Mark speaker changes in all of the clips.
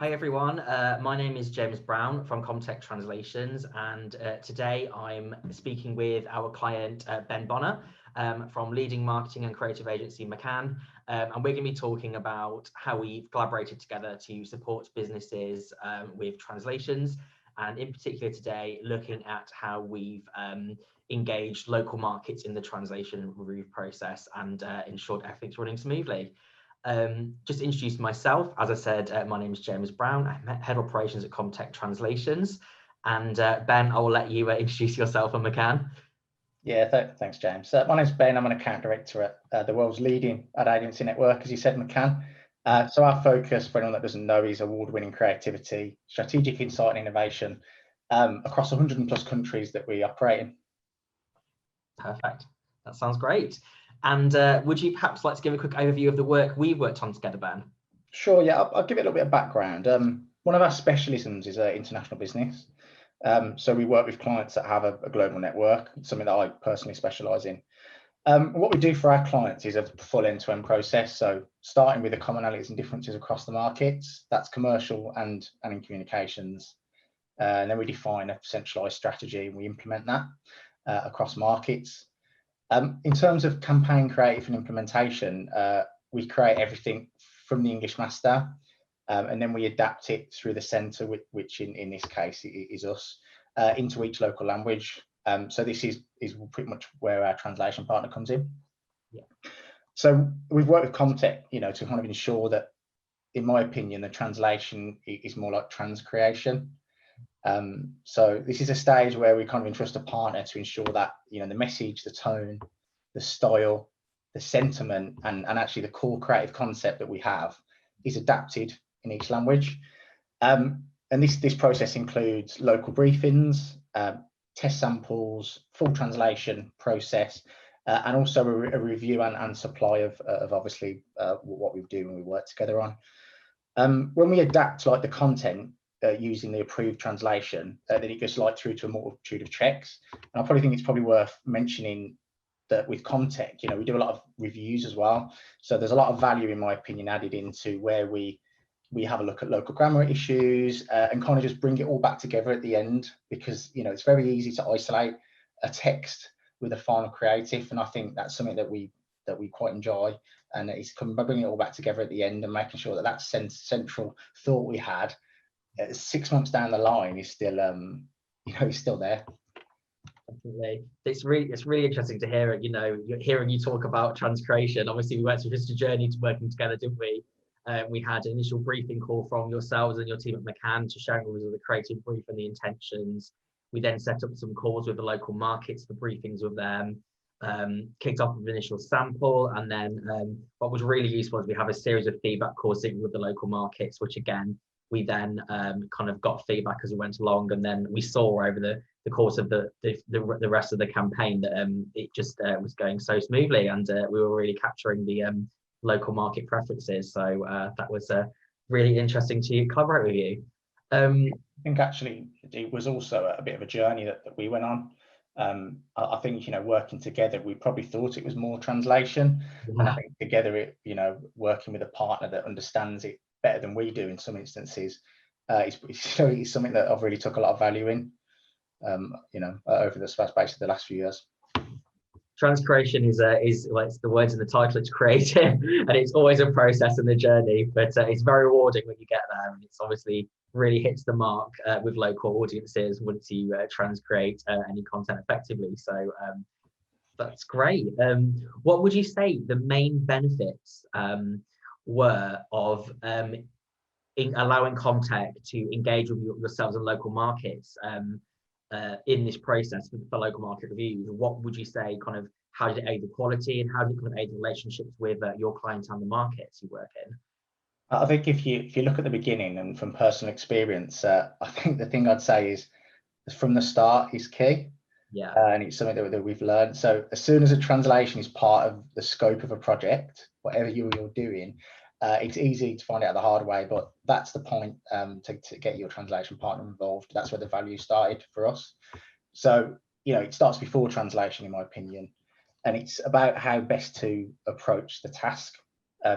Speaker 1: Hi everyone, my name is James Brown from Comtec Translations, and today I'm speaking with our client Ben Bonner from leading marketing and creative agency McCann, and we're going to be talking about how we've collaborated together to support businesses with translations, and in particular today looking at how we've engaged local markets in the translation review process and ensured everything's running smoothly. Just to introduce myself, as I said, my name is James Brown. I'm Head of Operations at Comtec Translations. And Ben, I will let you introduce yourself and McCann.
Speaker 2: Yeah, thanks, James. My name's Ben. I'm an account director at the world's leading ad agency network, as you said, McCann. So our focus, for anyone that doesn't know, is award-winning creativity, strategic insight and innovation across 100+ countries that we operate in.
Speaker 1: Perfect. That sounds great. And would you perhaps like to give a quick overview of the work we've worked on together, Ben?
Speaker 2: Sure, yeah, I'll give it a little bit of background. One of our specialisms is international business. So we work with clients that have a global network, something that I personally specialise in. What we do for our clients is a full end-to-end process. So starting with the commonalities and differences across the markets, that's commercial and in communications. And then we define a centralised strategy and we implement that across markets. In terms of campaign creative and implementation, we create everything from the English master, and then we adapt it through the centre, which in this case is us, into each local language. So this is pretty much where our translation partner comes in.
Speaker 1: Yeah.
Speaker 2: So we've worked with Comtec, to kind of ensure that, in my opinion, the translation is more like transcreation. So this is a stage where we kind of entrust a partner to ensure that the message, the tone, the style, the sentiment, and actually the core creative concept that we have is adapted in each language. And this process includes local briefings, test samples, full translation process, and also a review and supply of obviously what we do when we work together on. When we adapt like the content, using the approved translation, then it goes through to a multitude of checks. And I probably think it's probably worth mentioning that with Comtec, we do a lot of reviews as well. So there's a lot of value, in my opinion, added into where we have a look at local grammar issues and kind of just bring it all back together at the end, because it's very easy to isolate a text with a final creative, and I think that's something that we quite enjoy. And it's coming by bringing it all back together at the end and making sure that central thought we had 6 months down the line is still is still there.
Speaker 1: Definitely. It's really interesting to hear it. Hearing you talk about transcreation. Obviously we went through just a journey to working together, didn't we? We had an initial briefing call from yourselves and your team at McCann to share with us the creative brief and the intentions. We then set up some calls with the local markets, the briefings with them, kicked off with an initial sample, and then what was really useful is we have a series of feedback calls with the local markets, which again we then kind of got feedback as we went along, and then we saw over the course of the rest of the campaign that it just was going so smoothly, and we were really capturing the local market preferences. So that was really interesting to collaborate with you.
Speaker 2: I think actually it was also a bit of a journey that we went on. I think working together, we probably thought it was more translation, and I think together working with a partner that understands it better than we do in some instances is something that I've really took a lot of value in over the space of the last few years.
Speaker 1: Transcreation is like the words in the title, it's creative, and it's always a process and a journey, but it's very rewarding when you get there, and it's obviously really hits the mark with local audiences once you transcreate any content effectively. So that's great. What would you say the main benefits were of in allowing Comtec to engage with yourselves and local markets in this process for local market reviews? What would you say, kind of, how did it aid the quality, and how did it kind of aid the relationships with your clients and the markets you work in?
Speaker 2: I think if you look at the beginning and from personal experience, I think the thing I'd say is from the start is key.
Speaker 1: Yeah.
Speaker 2: And it's something that we've learned. So as soon as a translation is part of the scope of a project, whatever you're doing, it's easy to find out the hard way, but that's the point, to get your translation partner involved. That's where the value started for us. So it starts before translation, in my opinion, and it's about how best to approach the task.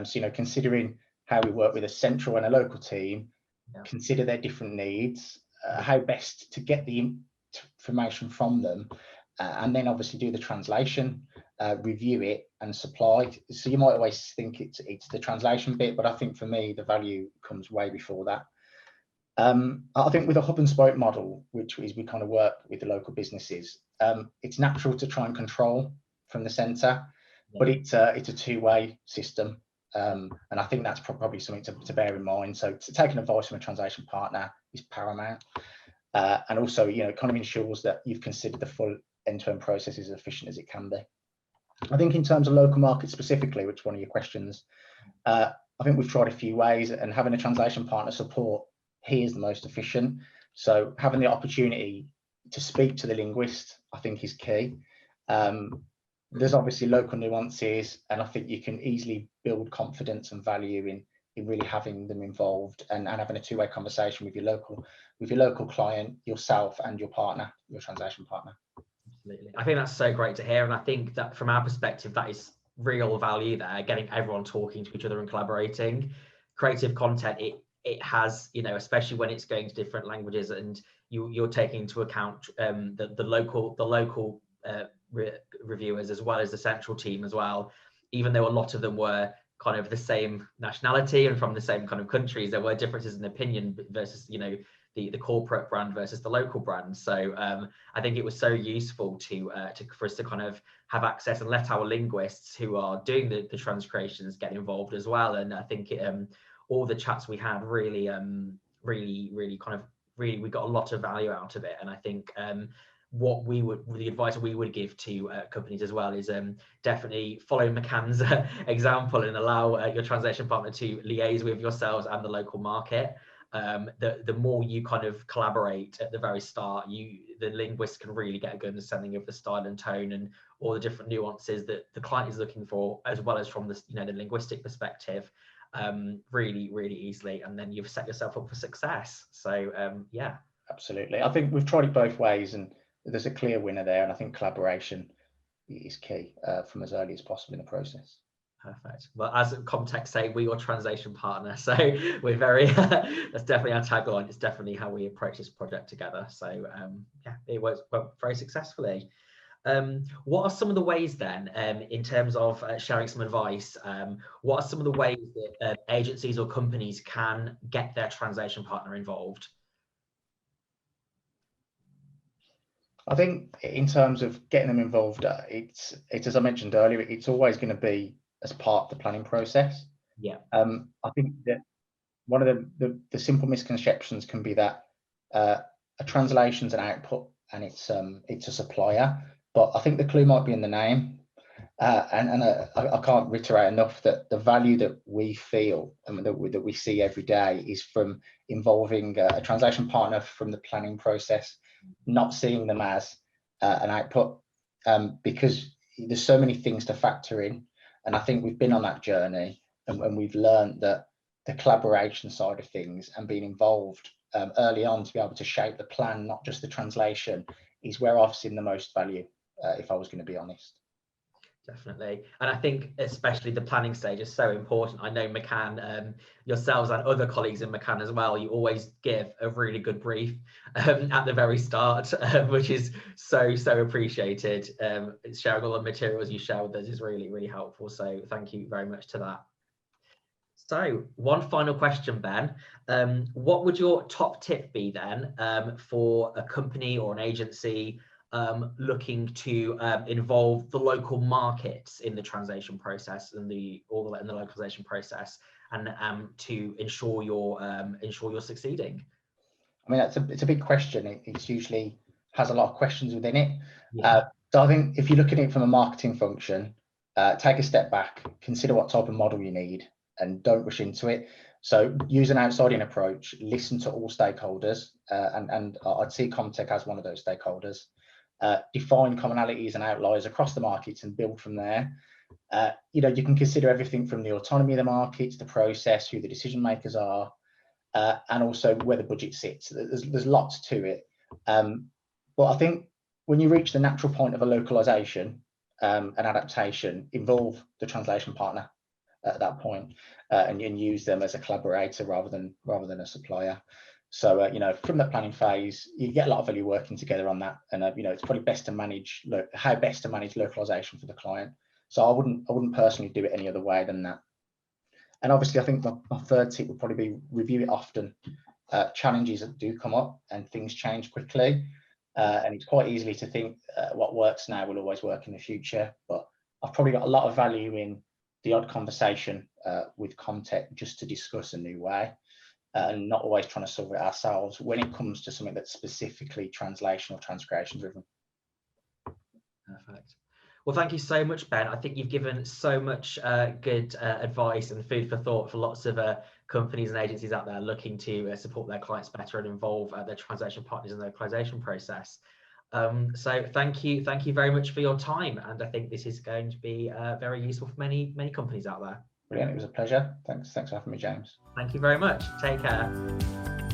Speaker 2: So considering how we work with a central and a local team, consider their different needs, how best to get the information from them, and then obviously do the translation, review it and supply. So you might always think it's the translation bit, but I think for me the value comes way before that. I think with a hub and spoke model, which is we kind of work with the local businesses, it's natural to try and control from the centre, but it's a two-way system. And I think that's probably something to bear in mind. So taking advice from a translation partner is paramount. And also, it kind of ensures that you've considered the full end-to-end process as efficient as it can be. I think in terms of local markets specifically, which is one of your questions, I think we've tried a few ways, and having a translation partner support here is the most efficient. So having the opportunity to speak to the linguist, I think, is key. There's obviously local nuances, and I think you can easily build confidence and value in really having them involved and having a two-way conversation with your local client, yourself, and your partner, your translation partner.
Speaker 1: Absolutely. I think that's so great to hear, and I think that from our perspective, that is real value there, getting everyone talking to each other and collaborating. Creative content, it has, especially when it's going to different languages, and you're taking into account the local reviewers as well as the central team as well. Even though a lot of them were kind of the same nationality and from the same kind of countries, there were differences in opinion versus the corporate brand versus the local brand. So I think it was so useful for us to kind of have access and let our linguists who are doing the transcreations get involved as well. And I think all the chats we had really we got a lot of value out of it. And I think the advice we would give to companies as well is definitely follow McCann's example and allow your translation partner to liaise with yourselves and the local market. The more you kind of collaborate at the very start, the linguist can really get a good understanding of the style and tone and all the different nuances that the client is looking for, as well as from the the linguistic perspective, really easily, and then you've set yourself up for success. So yeah,
Speaker 2: absolutely. I think we've tried it both ways, and there's a clear winner there, and I think collaboration is key from as early as possible in the process.
Speaker 1: Perfect. Well, as Comtec say, we're your translation partner, so we're very that's definitely our tagline. It's definitely how we approach this project together. So yeah, it went very successfully. What are some of the ways then, in terms of sharing some advice, what are some of the ways that agencies or companies can get their translation partner involved?
Speaker 2: I think in terms of getting them involved, it's as I mentioned earlier, it's always going to be as part of the planning process.
Speaker 1: Yeah.
Speaker 2: I think that one of the simple misconceptions can be that a translation's an output and it's a supplier, but I think the clue might be in the name. And I can't reiterate enough that the value that we feel and that we see every day is from involving a translation partner from the planning process, not seeing them as an output, because there's so many things to factor in. And I think we've been on that journey, and we've learned that the collaboration side of things and being involved early on to be able to shape the plan, not just the translation, is where I've seen the most value, if I was going to be honest.
Speaker 1: Definitely. And I think especially the planning stage is so important. I know McCann, yourselves and other colleagues in McCann as well, you always give a really good brief at the very start, which is so appreciated. Sharing all the materials you share with us is really helpful. So thank you very much to that. So one final question, Ben. What would your top tip be then for a company or an agency looking to involve the local markets in the translation process and the localization process, and to ensure you're succeeding?
Speaker 2: I mean, it's a big question. It usually has a lot of questions within it.
Speaker 1: Yeah.
Speaker 2: So I think if you're looking at it from a marketing function, take a step back, consider what type of model you need, and don't rush into it. So use an outside-in approach, listen to all stakeholders, and I'd see Comtec as one of those stakeholders. Define commonalities and outliers across the markets and build from there. You can consider everything from the autonomy of the markets, the process, who the decision makers are, and also where the budget sits. There's lots to it. But I think when you reach the natural point of a localization and adaptation, involve the translation partner. at that point, and use them as a collaborator rather than a supplier. So from the planning phase, you get a lot of value working together on that, and it's probably best to manage how best to manage localization for the client. So I wouldn't personally do it any other way than that. And obviously, I think my third tip would probably be review it often. Challenges that do come up and things change quickly, and it's quite easily to think what works now will always work in the future. But I've probably got a lot of value in the odd conversation with Comtec just to discuss a new way, and not always trying to solve it ourselves when it comes to something that's specifically translation or transcreation driven.
Speaker 1: Perfect. Well, thank you so much, Ben. I think you've given so much good advice and food for thought for lots of companies and agencies out there looking to support their clients better and involve their translation partners in the localization process. So thank you very much for your time, and I think this is going to be very useful for many companies out there.
Speaker 2: Brilliant, it was a pleasure. Thanks for having me, James.
Speaker 1: Thank you very much. Take care.